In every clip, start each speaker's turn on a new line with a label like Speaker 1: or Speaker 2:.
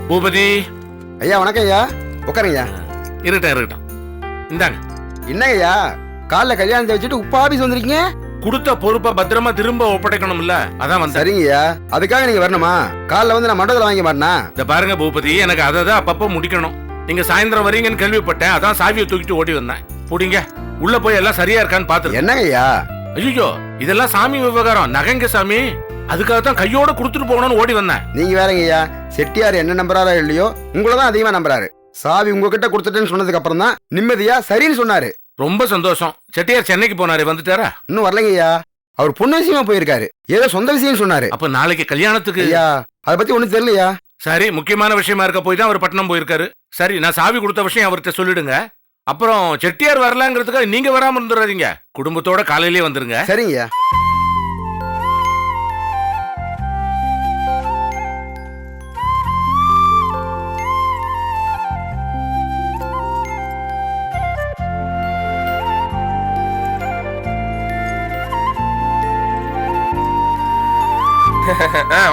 Speaker 1: பூபதி.
Speaker 2: ஐயா வணக்கம் ஐயா, உட்காருங்க ஐயா.
Speaker 1: இருக்கட்டும் இந்தாங்க.
Speaker 2: என்னங்க ஐயா காலைல கல்யாணத்தை வச்சுட்டு உப்ப ஆபீஸ் வந்திருக்கீங்க?
Speaker 1: கொடுத்த பொறுப்பை பத்திரமா திரும்ப ஒப்படைக்கணும்ல, அதான் வந்து.
Speaker 2: சரிங்க ஐயா, அதுக்காக நீங்க வரணுமா? காலைல வந்து நான் மண்டபத்தில் வாங்கி மாட்டேனா?
Speaker 1: இந்த பாருங்க பூபதி, எனக்கு அதை தான் அப்பப்போ முடிக்கணும். நீங்க சாயந்தரம் வரீங்கன்னு கேள்விப்பட்டேன், அதான் சாவியை தூக்கிட்டு ஓடி வந்தேன். புடிங்க, உள்ள போய் எல்லாம் சரியா இருக்கான்னு பாத்து.
Speaker 2: என்னங்க ஐயா?
Speaker 1: ஐயோ, இதெல்லாம் சாமி விவகாரம், நகைங்க சாமி. அதுக்காக தான் கையோட கொடுத்துட்டு போகணும்னு ஓடி வந்தேன்.
Speaker 2: நீங்க வேறங்க ஐயா, செட்டியார் என்ன நம்புறாரோ இல்லையோ உங்களை தான் அதிகமா நம்புறாரு. சாவி உங்ககிட்ட கொடுத்துட்டேன்னு சொன்னதுக்கு அப்புறம் தான் நிம்மதியா சரின்னு சொன்னாரு.
Speaker 1: ரொம்ப சந்தோஷம். செட்டியார் சென்னைக்கு போனாரு, வந்துட்டாரா?
Speaker 2: இன்னும் வரலங்க ஐயா, அவர் பொண்ணு விஷயமா போயிருக்காரு. ஏதோ சொந்த விஷயம் சொன்னாரு.
Speaker 1: அப்ப நாளைக்கு கல்யாணத்துக்கு?
Speaker 2: ஐயா அதை பத்தி ஒண்ணும் தெரியலையா.
Speaker 1: சரி, முக்கியமான விஷயமா இருக்க போய் தான் அவர் பட்டணம் போயிருக்காரு. சரி, நான் சாவி கொடுத்த விஷயம் அவர்கிட்ட சொல்லிடுங்க. அப்புறம் செட்டியார் வரலாங்கிறதுக்காக நீங்க வராம இருந்துடாதீங்க, குடும்பத்தோட காலையிலேயே வந்துருங்க.
Speaker 2: சரிங்க ஐயா.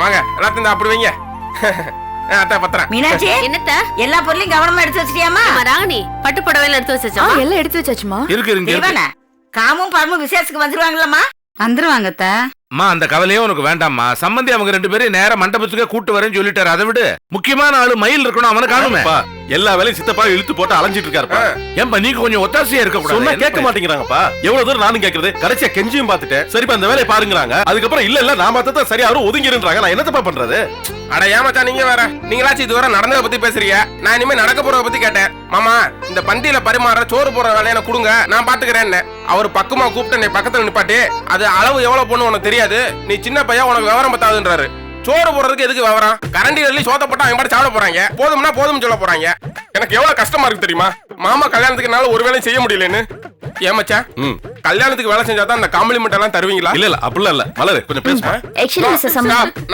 Speaker 3: வாங்க எல்லாத்தையும் அப்படி வைங்க. அத்தா பத்திரம்.
Speaker 4: மீனாட்சி,
Speaker 5: என்னத்த?
Speaker 4: எல்லா பொருளையும் கவனமா எடுத்து வச்சிட்டியாமா?
Speaker 5: ராணி பட்டு புடவையில எடுத்து வச்சா?
Speaker 6: எல்லாம் எடுத்து வச்சாச்சுமா.
Speaker 1: இருக்கு.
Speaker 4: காமும் பரமும் விசேஷத்துக்கு வந்துருவாங்களம்மா?
Speaker 6: வந்துருவாங்க.
Speaker 1: அம்மா, அந்த கவலையே உனக்கு வேண்டாம்மா. சம்பந்தி அவங்க 2 பேரும் நேர மண்டபத்துக்கே கூட்டு வரேன்னு சொல்லிட்டாரு. அதை விட முக்கியமான ஆளு மயில் இருக்கணும், அவனை காணுமே.
Speaker 3: எல்லா வேலையும் சித்தப்பா இழுத்து போட்டு அலைஞ்சிட்டு இருக்காருப்பா.
Speaker 1: ஏன்பா நீங்க கொஞ்சம் ஒத்தாசையா இருக்க கூடாது?
Speaker 3: சொன்னா கேட்க மாட்டேங்கிறாங்கப்பா. எவ்வளவு தூரம் நானும் கேக்குறது, கடைசியா கெஞ்சியும் பாத்துட்டேன். சரிப்பா இந்த வேலையை பாருங்கறாங்க. அதுக்கப்புறம் இல்ல நான் பார்த்தா சரி யாரும் ஒதுங்கிருன்றாங்க. நான் என்னத்தப்பா பண்றது? அட ஏமாச்சா நீங்க வேற. நீங்களாச்சும் இதுவரை நடந்ததை பத்தி பேசுறீங்க, நான் இனிமே நடக்க போறத பத்தி கேட்டேன். மாமா, இந்த பந்தியில பரிமாற சோறு போற வேலையை எனக்கு கொடுங்க, நான் பாத்துக்கிறேன்னு. அவர் பக்கமா கூப்பிட்டு நீ பக்கத்துல நிப்பாட்டி, அது அளவு எவ்வளவு பொண்ணு உனக்கு தெரியாது, நீ சின்ன பையன், உனக்கு விவரம் பத்தாதுன்றாரு. சோறு போடுறதுக்கு எதுக்கு விவரம்? கரண்டி வெள்ளி சோத்த போட்டா அவங்க பாட்டு சாப்பிட போறாங்க. போதும்னா போதும் சொல்ல போறாங்க. எனக்கு எவ்வளவு கஷ்டமா இருக்கு தெரியுமா? மாமா கல்யாணத்துக்கு என்னால ஒரு வேலையும் செய்ய முடியலன்னு. ஏமாச்சா, கல்யாணத்துக்கு வேலை செஞ்சாதான் அந்த காம்ப்ளிமெண்ட் எல்லாம் தருவீங்களா? இல்ல அப்படிலாம் இல்ல. மலரு கொஞ்சம் பேசுமா.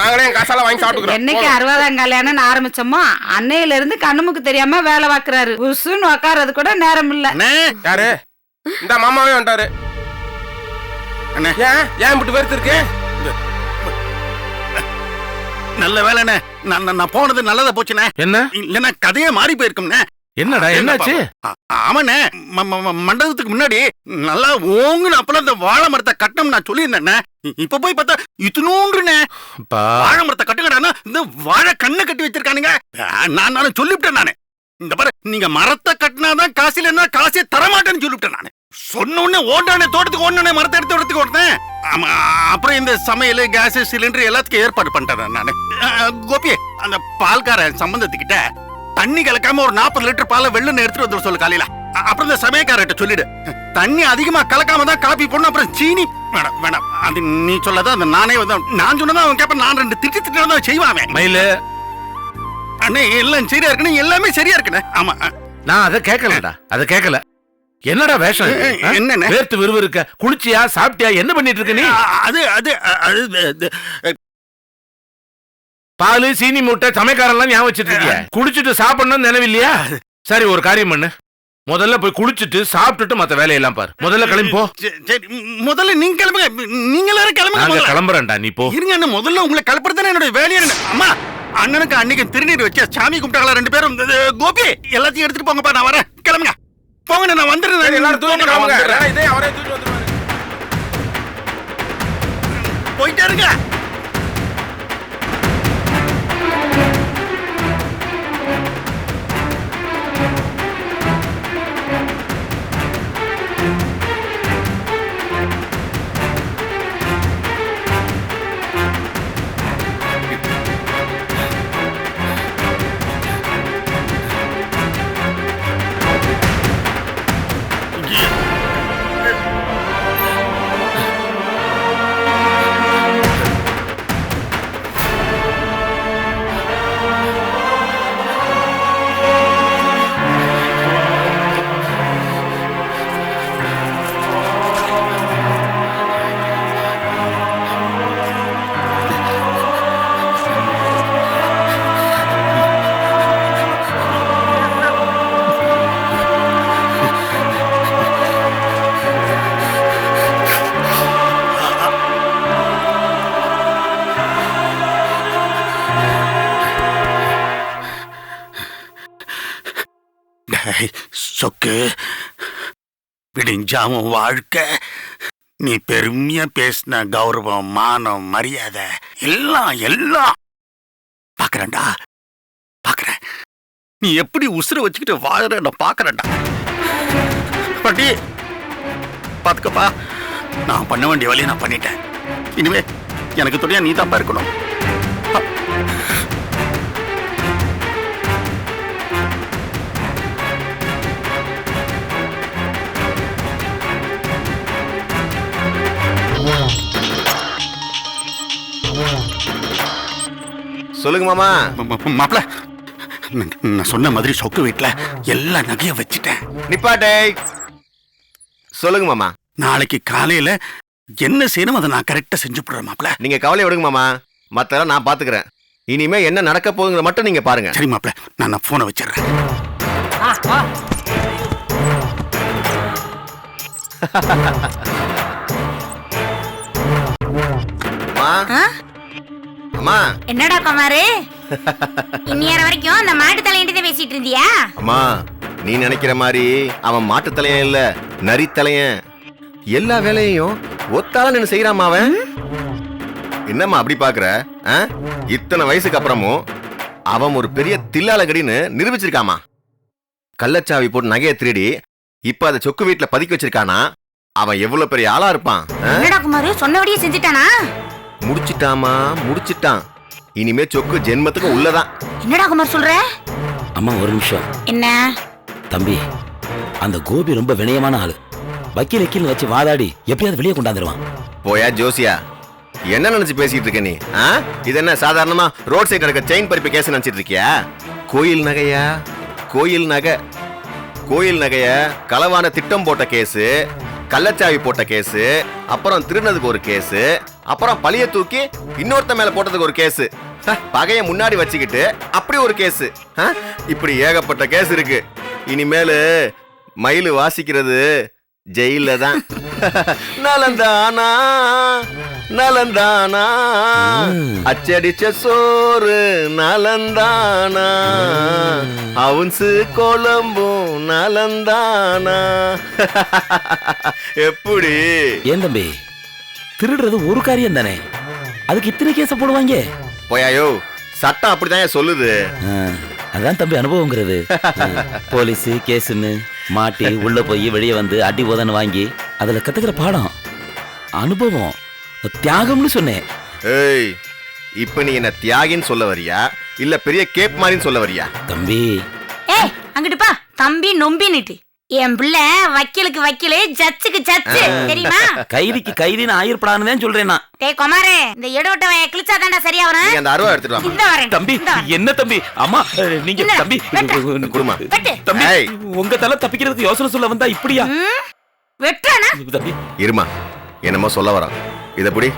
Speaker 3: நாங்களே காசால வாங்கி சாப்பிட்டுக்கிறோம்.
Speaker 6: என்னைக்கு 60ஆம் கல்யாணம் ஆரம்பிச்சோமோ அன்னையில இருந்து கண்ணுமுக்கு தெரியாம வேலை பாக்குறாரு. உசுன்னு உட்கார்றது கூட நேரம் இல்ல.
Speaker 3: யாரு? இந்த மாமாவே வந்துட்டாரு. ஏன் இப்படி வெறுத்து இருக்கு?
Speaker 7: நல்ல வேலைண்ணே, நான் போனது நல்லதா போச்சுண்ணே.
Speaker 1: என்ன?
Speaker 7: இல்லன்னா கதையே மாறி போயிருக்கும்ண்ணே.
Speaker 1: என்னடா என்னாச்சு?
Speaker 7: ஆமாண்ணே, மண்டபத்துக்கு முன்னாடி நல்லா ஓங்குன்னு அப்பெல்லாம் இந்த வாழை மரத்தை கட்டணும் நான் சொல்லியிருந்தேண்ணே. இப்ப போய் பார்த்தா இத்தினூன்றுண்ணே. வாழை மரத்தை கட்டுங்கடான்னா இந்த வாழை கண்ணை கட்டி வச்சிருக்கானுங்க. நானும் சொல்லிவிட்டேன். நானு இந்த பாரு, நீங்க மரத்தை கட்டினாதான் காசு, இல்லைன்னா காசே தரமாட்டேன்னு சொல்லிவிட்டேன். நானு சொன்ன உடனே ஓட்டானே தோட்டத்துக்கு ஓடனே மரத்தை எடுத்து இடத்துக்கு ஓடுறேன். அப்புறம் இந்த சமையல் கேஸ் சிலிண்டர் எல்லாத்துக்கும் ஏற்பாடு பண்ணிட்டேன். நானு கோபி, அந்த பால்கார சம்பந்தத்துக்கிட்ட தண்ணி கலக்காம ஒரு 40 லிட்டர் பாலை வெள்ளன்னு எடுத்துட்டு வந்து சொல்லு காலையில. அப்புறம் இந்த சமயக்காரர்கிட்ட சொல்லிடு, தண்ணி அதிகமா கலக்காம தான் காபி போடணும். அப்புறம் சீனி வேணாம் வேணாம், அது நீ சொல்லாதான் அந்த நானே வந்து நான் சொன்னதான் அவன் கேட்பேன். நான் 2 திட்டு தான் செய்வான் மயில. அண்ணே எல்லாம் சரியா இருக்குன்னு, எல்லாமே சரியா இருக்குண்ணே. ஆமா,
Speaker 1: நான் அதை கேட்கலடா, அதை கேட்கல. என்னடா வேஷம்?
Speaker 7: என்ன
Speaker 1: வேர்த்து விறுவிறுக்க? குளிச்சியா, சாப்பிட்டியா, என்ன பண்ணிட்டு இருக்க நீ?
Speaker 7: அது
Speaker 1: பாலு சீனி மூட்டை சமைக்காரெல்லாம் ஞாபகம் வச்சிட்டு இருக்கியா? குடிச்சிட்டு சாப்பிடணும்னு நினைவில்லையா? சரி, ஒரு காரியம் பண்ணு, முதல்ல போய் குளிச்சுட்டு சாப்பிட்டுட்டு மத்த வேலையெல்லாம் பாரு. முதல்ல கிளம்பி போ.
Speaker 7: சரி, முதல்ல நீங்க கிளம்புங்க. நீங்க எல்லாரும் கிளம்புங்க.
Speaker 1: கிளம்புறேன்டா, நீ போ.
Speaker 7: இருங்க அண்ணன், முதல்ல உங்களை கிளப்புறதுதானே என்னோட வேலையா. அம்மா, அண்ணனுக்கு அன்னைக்கு திருநீர் வச்ச சாமி கும்பிட்டாங்களா 2 பேரும்? கோபி, எல்லாத்தையும் எடுத்துட்டு போங்கப்பா, நான் வரேன். கிளம்புங்க, போங்க, நான் வந்துடுறேன். எல்லாரும் போயிட்டே இருங்க. டேய் சொக்கு, விடிஞ்சாவும் வாழ்க்கை, நீ பெருமையா பேசின கௌரவம், மானம், மரியாதை எல்லாம் எல்லாம் பாக்குறேன்டா, பாக்குறேன். நீ எப்படி உசுர வச்சுக்கிட்டு வாழற நான் பாக்குறேன்டா. பாட்டி பாத்துக்கப்பா, நான் பண்ண வேண்டிய வழியை நான் பண்ணிட்டேன். இனிமே எனக்கு துணையா நீ தான் இருக்கணும்.
Speaker 8: சொல்லுங்க மாமா.
Speaker 7: மாப்பிள, நான் சொன்ன மாதிரி சொக்கு வீட்டுல எல்லா நகையும் வச்சுட்டேன்.
Speaker 8: நிப்பாட்டே. சொல்லுங்க மாமா.
Speaker 7: நாளைக்கு காலையில என்ன செய்யணும் அதை நான் கரெக்டா செஞ்சு போடுறேன் மாப்பிள.
Speaker 8: நீங்க கவலை விடுங்க மாமா, மத்தெல்லாம் நான் பாத்துக்கிறேன். இனிமே என்ன நடக்க போகுதுங்கிற மட்டும் நீங்க பாருங்க.
Speaker 7: சரி மாப்பிள, நான் போனை வச்சிடுறேன்.
Speaker 8: அம்மா.
Speaker 4: என்னடா குமாரு, இன்னியார வரைக்கும் அந்த மாட்டு தலையிட்டு பேசிட்டு இருந்தியா?
Speaker 8: அம்மா, நீ நினைக்கிற மாதிரி அவன் மாட்டு தலையன் இல்ல, நரி தலையன். எல்லா வேலையையும் ஒத்தால நின்னு செய்யறாமா அவன். என்னம்மா அப்படி பாக்குற? இத்தனை வயசுக்கு அப்புறமும் அவன் ஒரு பெரிய தில்லாலகடின்னு நிரூபிச்சிருக்காமா. கள்ளச்சாவி போட்டு நகையை திருடி இப்ப அதை சொக்கு வீட்டுல பதுக்கி வச்சிருக்கானா. அவன் எவ்வளவு பெரிய ஆளா இருப்பான்.
Speaker 4: என்னடா குமாரு, சொன்னபடியே செஞ்சுட்டானா?
Speaker 8: முடிச்சிட்டாமா, முடிச்சிட்டான். இனிமே சொக்கு ஜென்மத்துக்கு உள்ளதான்.
Speaker 4: என்னடா குமார் சொல்ற?
Speaker 9: அம்மா ஒரு நிமிஷம்.
Speaker 4: என்ன
Speaker 9: தம்பி, அந்த கோபி ரொம்ப வினயமான ஆளு. வக்கீல் கீழ் வச்சு வாதாடி எப்படியாவது வெளியே கொண்டாந்துருவான்.
Speaker 8: போயா ஜோசியா, என்ன நினைச்சு பேசிட்டு இருக்க நீ? இது என்ன சாதாரணமா ரோட் சைடு நடக்க செயின் பறிப்பு கேஸ் நினைச்சிட்டு இருக்கியா? கோயில் நகையா? கோயில் நகை, கோயில் நகைய களவான திட்டம் போட்ட கேஸு, கள்ளச்சாவி போட்ட கேஸு, அப்புறம் திருநதுக்கு ஒரு கேஸு, அப்புறம் பழிய தூக்கி இன்னொருத்த மேல போட்டதுக்கு ஒரு கேஸு, பகைய முன்னாடி வச்சுக்கிட்டு அப்படி ஒரு கேஸு. இப்படி ஏகப்பட்ட கேஸ் இருக்கு. இனிமேலு மயிலு வாசிக்கிறது ஜெயில தான். நலந்தானா நலந்தானா, அச்சடிச்ச சோறு நலந்தானா, அவுன்சு குழம்பும் நலந்தானா. எப்படி?
Speaker 9: ஏன் தம்பி, திருடுறது ஒரு காரியம் தானே, அதுக்கு இத்தனை கேஸ போடுவாங்க?
Speaker 8: போயாயோ, சட்டம் அப்படிதான் சொல்லுது.
Speaker 9: அதான் தம்பி அனுபவங்கிறது. போலீஸ் கேஸ்ன்னு மாட்டி உள்ள போய் வெளியே வந்து அடி உதன்னு வாங்கி அதுல கத்துக்கிற பாடம் அனுபவம், தியாகம்னு சொன்னேன்.
Speaker 8: ஏய், இப்ப நீ என்ன தியாகின்னு சொல்ல வரியா இல்ல பெரிய கேப் மாதிரின்னு சொல்ல வரியா?
Speaker 9: தம்பி
Speaker 4: ஏய், அங்கிட்டு பா. தம்பி நொம்பினிட்டு என் பிள்ளை வக்கீலுக்கு வக்கீலு, ஜட்ஜுக்கு ஜட்ஜு, தெரியுமா?
Speaker 9: கைதிக்கு கைதின்னு ஆயிரப்படான்னு தான் சொல்றேன் நான்.
Speaker 4: டேய் குமாரே, இந்த எடுவட்ட கிழிச்சா தாண்டா சரியா வரும்.
Speaker 8: நீங்க அந்த அருவா எடுத்துட்டு வாங்க.
Speaker 4: இந்த வரேன்
Speaker 9: தம்பி, என்ன தம்பி? அம்மா நீங்க
Speaker 4: இல்ல,
Speaker 9: தம்பி
Speaker 8: குடுமா.
Speaker 9: தம்பி,
Speaker 8: ஏய்.
Speaker 9: உங்க தலை தப்பிக்கிறதுக்கு யோசனை சொல்ல வந்தா இப்படியா?
Speaker 4: வெட்டானா?
Speaker 9: தம்பி
Speaker 8: இருமா, என்னமோ சொல்ல வரான். இதப்படி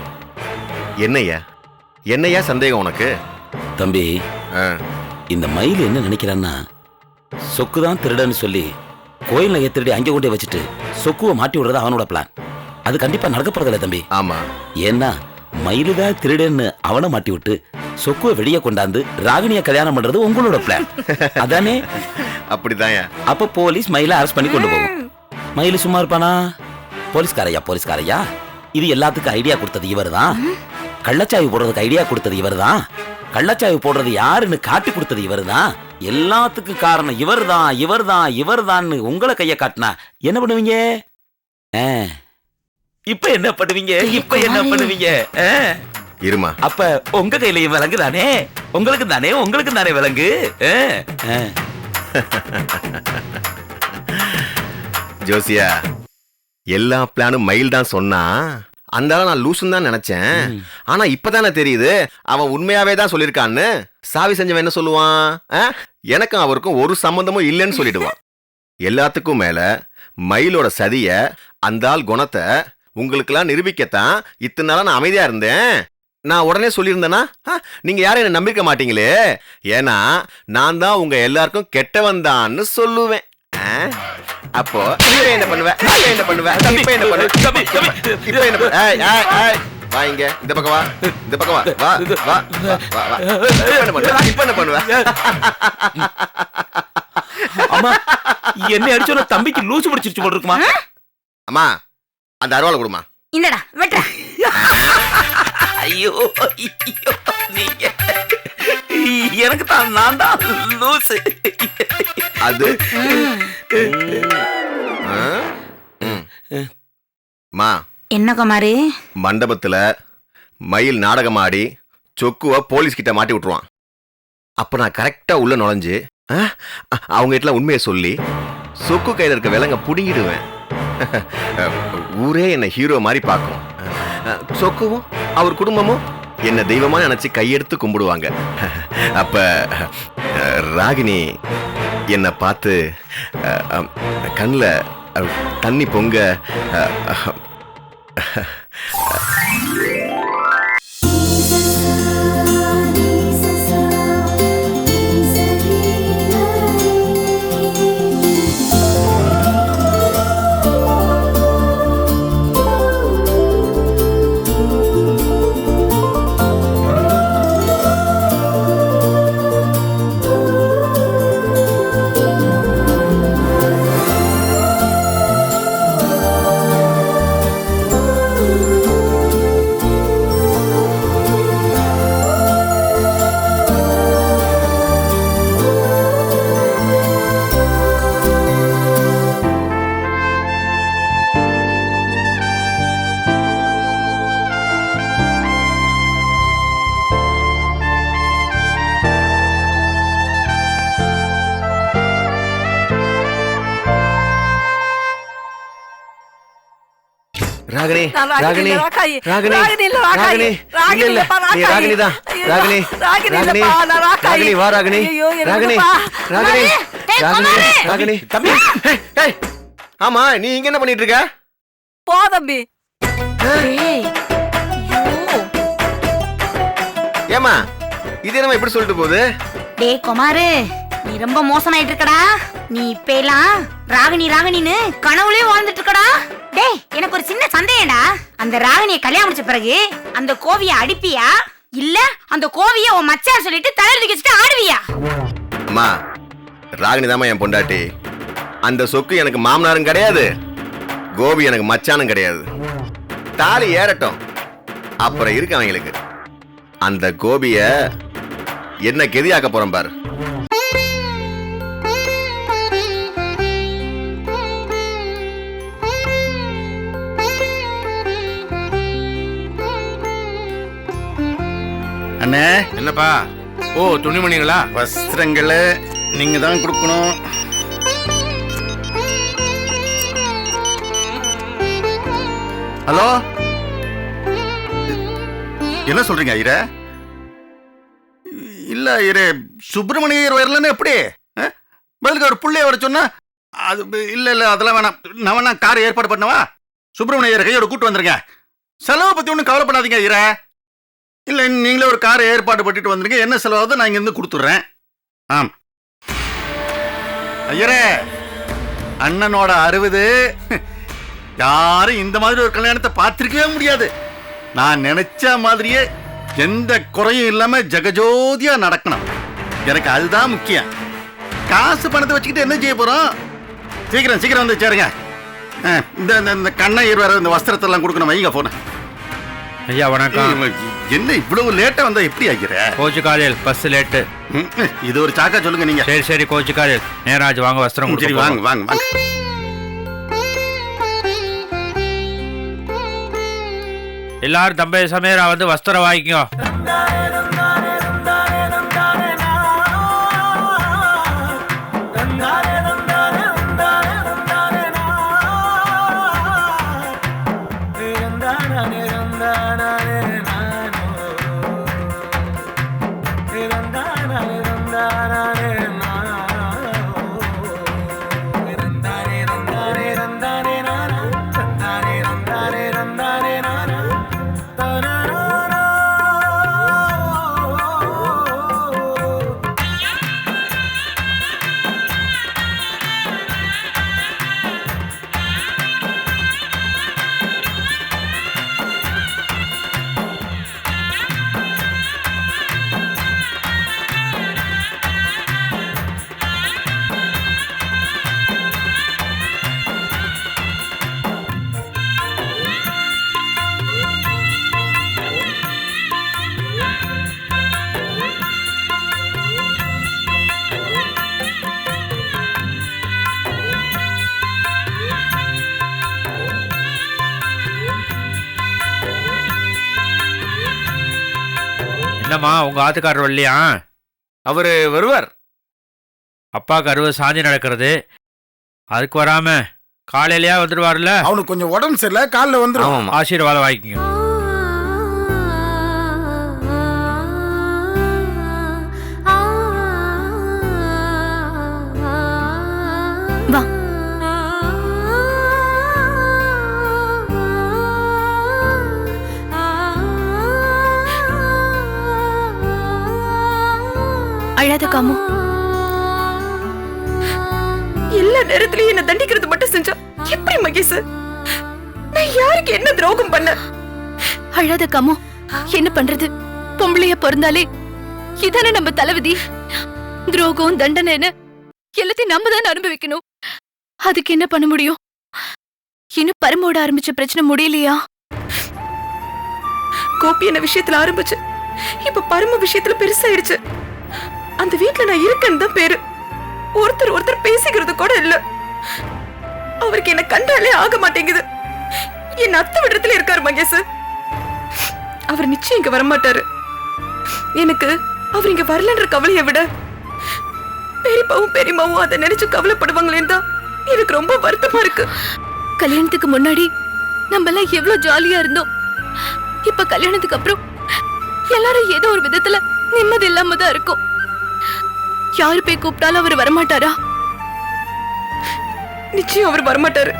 Speaker 8: என்னையா என்னையா சந்தேகம் உனக்கு?
Speaker 9: தம்பி, இந்த மயில் என்ன நினைக்கிறான்னா, சொக்குதான் திருடன்னு சொல்லி கோயில் நகையை திருடி அங்கே கொண்டே வச்சுட்டு சொக்குவை மாட்டி விடுறது அவனோட பிளான். அது கண்டிப்பா நடக்க போறதில்ல தம்பி.
Speaker 8: ஆமா,
Speaker 9: ஏன்னா மயிலுதான் திருடன்னு அவனை மாட்டி விட்டு சொக்குவை வெளியே கொண்டாந்து ராகினிய கல்யாணம் பண்றது உங்களோட பிளான் அதானே?
Speaker 8: அப்படிதான்.
Speaker 9: அப்ப போலீஸ் மயிலை அரெஸ்ட் பண்ணி கொண்டு போகும். மயில் சும்மா இருப்பானா? போலீஸ்காரையா போலீஸ்காரையா, இது எல்லாத்துக்கும் ஐடியா கொடுத்தது இவர் தான். கள்ளச்சாவி போடுறதுக்கு ஐடியா கொடுத்தது இவர் தான். கள்ளச்சாவி போடுறது யாருன்னு காட்டி கொடுத்தது இவர் தான். எல்லாத்துக்கும் காரணம் இவர் தான், இவர் தான், இவர் தான். உங்களை கைய காட்டினா என்ன பண்ணுவீங்க? இப்ப என்ன பண்ணுவீங்க? இப்ப என்ன பண்ணுவீங்க?
Speaker 8: இருமா,
Speaker 9: அப்ப உங்க கையிலயும் விலங்கு தானே, உங்களுக்கு தானே, உங்களுக்கு தானே விலங்கு.
Speaker 8: ஜோசியா, எல்லா பிளானும் மயில் தான் சொன்னா. அந்த நான் லூசுன்னு தான் நினைச்சேன். ஆனா இப்பதானே தெரியுது அவன் உண்மையாவே தான் சொல்லிருக்கான்னு. சாவி செஞ்சவன் என்ன சொல்லுவான்? எனக்கும் அவருக்கும் ஒரு சம்பந்தமும் இல்லைன்னு சொல்லிடுவான். எல்லாத்துக்கும் மேல மயிலோட சதிய, அந்த ஆள் குணத்தை உங்களுக்கெல்லாம் நிரூபிக்கத்தான் இத்தனை நாளா நான் அமைதியா இருந்தேன். நான் உடனே சொல்லியிருந்தேன்னா நீங்க யாரும் என்ன நம்பிருக்க மாட்டீங்களே. ஏன்னா நான் தான் உங்க எல்லாருக்கும் கெட்டவன் தான்னு சொல்லுவேன். அப்போ என்ன பண்ணுவ? என்ன பண்ணுவ? இப்ப என்ன பண்ணுவ? இப்ப என்ன பண்ணுவ? வா இங்க, இந்த பக்கம் வா, இந்த பக்கம் வா, வா வா வா வா. இப்ப என்ன பண்ணுவ? இப்ப என்ன பண்ணுவ?
Speaker 9: அம்மா, என்ன அடிச்சோட தம்பிக்கு லூசு பிடிச்சிருச்சு போல இருக்குமா?
Speaker 8: அம்மா அந்த அருவாளை கொடுமா.
Speaker 4: இந்தடா வெட்டுற.
Speaker 9: ஐயோ ஐயோ, நீங்க எனக்கு தான் நான் தான் லூசு.
Speaker 8: அது மா
Speaker 4: என்ன குமாரு?
Speaker 8: மண்டபத்துல மயில் நாடகம் ஆடி சொக்குவ போலீஸ் கிட்ட மாட்டி விட்டுருவான். அப்ப நான் கரெக்டா உள்ள நுழைஞ்சு அவங்க கிட்ட உண்மையை சொல்லி சொக்கு கையில இருக்க விலங்க புடுங்கிடுவேன். ஊரே என்ன ஹீரோ மாதிரி பார்க்கும். சொக்குவும் அவர் குடும்பமும் என்ன தெய்வமா நினைச்சு கையெடுத்து கும்பிடுவாங்க. அப்ப ராகினி என்னை பார்த்து கண்ணில் தண்ணி பொங்க ராகினி ராகினி ராகினி ராகினி இல்ல நீ ராகினி தான். ராகினி ராகினி ராகினி வா ராகினி ராகினி ராகினி ராகினி ராகினி தம்பி. ஏய் ஆமா நீ இங்க என்ன பண்ணிட்டு இருக்க?
Speaker 5: போ தம்பி.
Speaker 8: ஏமா இது என்னமா இப்படி சொல்லிட்டு போகுது?
Speaker 4: டேய் குமாரு, நீ ரொம்ப மோசமாயிட்டு இருக்கடா. நீ இப்ப எல்லாம் ராகினி ராகினின்னு கனவுலயே வாழ்ந்துட்டு இருக்கடா. டேய் எனக்கு ஒரு சின்ன சந்தேகம்டா. அந்த ராகினியை கல்யாணம் முடிச்ச பிறகு அந்த கோவிய அடிப்பியா இல்ல அந்த கோவிய உன் மச்சான் சொல்லிட்டு தலையில வச்சுட்டு ஆடுவியா?
Speaker 8: அம்மா ராகினி தாமா என் பொண்டாட்டி. அந்த சொக்கு எனக்கு மாமனாரும் கிடையாது, கோபி எனக்கு மச்சானும் கிடையாது. தாலி ஏறட்டும் அப்புறம் இருக்கு அவங்களுக்கு. அந்த கோபிய என்ன கெதியாக்க போறேன் பாரு.
Speaker 7: அண்ணே
Speaker 1: என்னப்பா? ஓ துணிமணிங்களா?
Speaker 7: வஸ்திரங்களை நீங்க தான் கொடுக்கணும். ஹலோ என்ன சொல்றீங்க ஐயரே? இல்ல ஐயரே, சுப்பிரமணியர் வரலன்னு எப்படி? பதிலுக்கு ஒரு புள்ளைய வர சொன்னா அது இல்ல அதெல்லாம் வேணாம். நான் வேணா கார் ஏற்பாடு பண்ணவா? சுப்பிரமணியர் கையோட கூட்டு வந்துருங்க. செலவை பத்தி ஒன்றும் கவலைப்படாதீங்க ஐயரே. இல்ல நீங்களே ஒரு காரை ஏற்பாடு பண்ணிட்டு வந்துருங்க. என்ன செலவாவது நான் இங்க இருந்து கொடுத்துட்றேன். ஆம் ஐயரே, அண்ணனோட 60 யாரும் இந்த மாதிரி ஒரு கல்யாணத்தை பார்த்திருக்கவே முடியாது. நான் நினைச்ச மாதிரியே எந்த குறையும் இல்லாம ஜெகஜோதியா நடக்கணும். எனக்கு அதுதான் முக்கியம். காசு பணத்தை வச்சுக்கிட்டு என்ன செய்ய போறோம்? சீக்கிரம் சீக்கிரம் வந்து சேருங்க. இந்த கண்ணீர் வேற இந்த வஸ்திரத்தெல்லாம் கொடுக்கணும். வைங்க போன.
Speaker 10: ஐயா வணக்கம்.
Speaker 7: என்ன இவ்வளவு லேட்டா வந்தா எப்படி ஆகிற?
Speaker 10: கோச்சுக்காதேல், பஸ் லேட்டு.
Speaker 7: இது ஒரு சாக்கா சொல்லுங்க நீங்க.
Speaker 10: சரி சரி கோச்சுக்காதேல். நேராஜ் வாங்க வஸ்திரம்.
Speaker 7: சரி வாங்க வாங்க வாங்க.
Speaker 10: எல்லாரும் தம்பி சமீரா வந்து வஸ்திரம் வாங்கிக்கோ. என்னம்மா உங்க ஆத்துக்காரர் வரலையா?
Speaker 1: அவரு வருவார்.
Speaker 10: அப்பாவுக்கு அறுவை சாந்தி நடக்கிறது, அதுக்கு வராம காலையிலயா வந்துடுவார்ல.
Speaker 11: அவனுக்கு கொஞ்சம் உடம்பு சரியில்லை, காலைல வந்துடும்.
Speaker 1: ஆமாமா.
Speaker 10: ஆசீர்வாதம் வாங்கிக்கங்க.
Speaker 5: வா. அழாத காமு.
Speaker 6: எல்லா நேரத்திலயும் என்ன தண்டிக்கிறது மட்டும் செஞ்சா எப்படி மகேஷ்? நான் யாருக்கு என்ன துரோகம் பண்ண?
Speaker 5: அழாத காமு. என்ன பண்றது, பொம்பளைய பிறந்தாலே இதானே நம்ம தலைவிதி. துரோகம் தண்டனைன்னு எல்லாத்தையும் நம்ம தான் அனுபவிக்கணும். அதுக்கு என்ன பண்ண முடியும்? இன்னும் பரமோட ஆரம்பிச்ச பிரச்சனை முடியலையா?
Speaker 6: கோபி என்ன விஷயத்துல ஆரம்பிச்சு இப்ப பரம விஷயத்துல பெருசாயிடுச்சு. அந்த வீட்டுல நான் இருக்கேன்னு தான் பேரு. ஒருத்தர் பேசிக்கிறது கூட இல்ல. அவருக்கு என்ன கண்டாலே ஆக மாட்டேங்குது. என் அத்தை விடத்துல இருக்காரு மகேஷ். அவர் நிச்சயம் இங்க வரமாட்டாரு. எனக்கு அவர் இங்க வரலன்ற கவலையை விட பெரியப்பாவும் பெரியமாவும் அதை நினைச்சு கவலைப்படுவாங்களேன்னு தான் எனக்கு ரொம்ப வருத்தமா இருக்கு.
Speaker 5: கல்யாணத்துக்கு முன்னாடி நம்ம எல்லாம் எவ்வளவு ஜாலியா இருந்தோம். இப்ப கல்யாணத்துக்கு அப்புறம் எல்லாரும் ஏதோ ஒரு விதத்துல நிம்மதி இல்லாம தான் இருக்கும். யாரு போய் கூப்பிட்டாலும் அவர் வரமாட்டாரா?
Speaker 6: நிச்சயம் அவர் வரமாட்டாரு.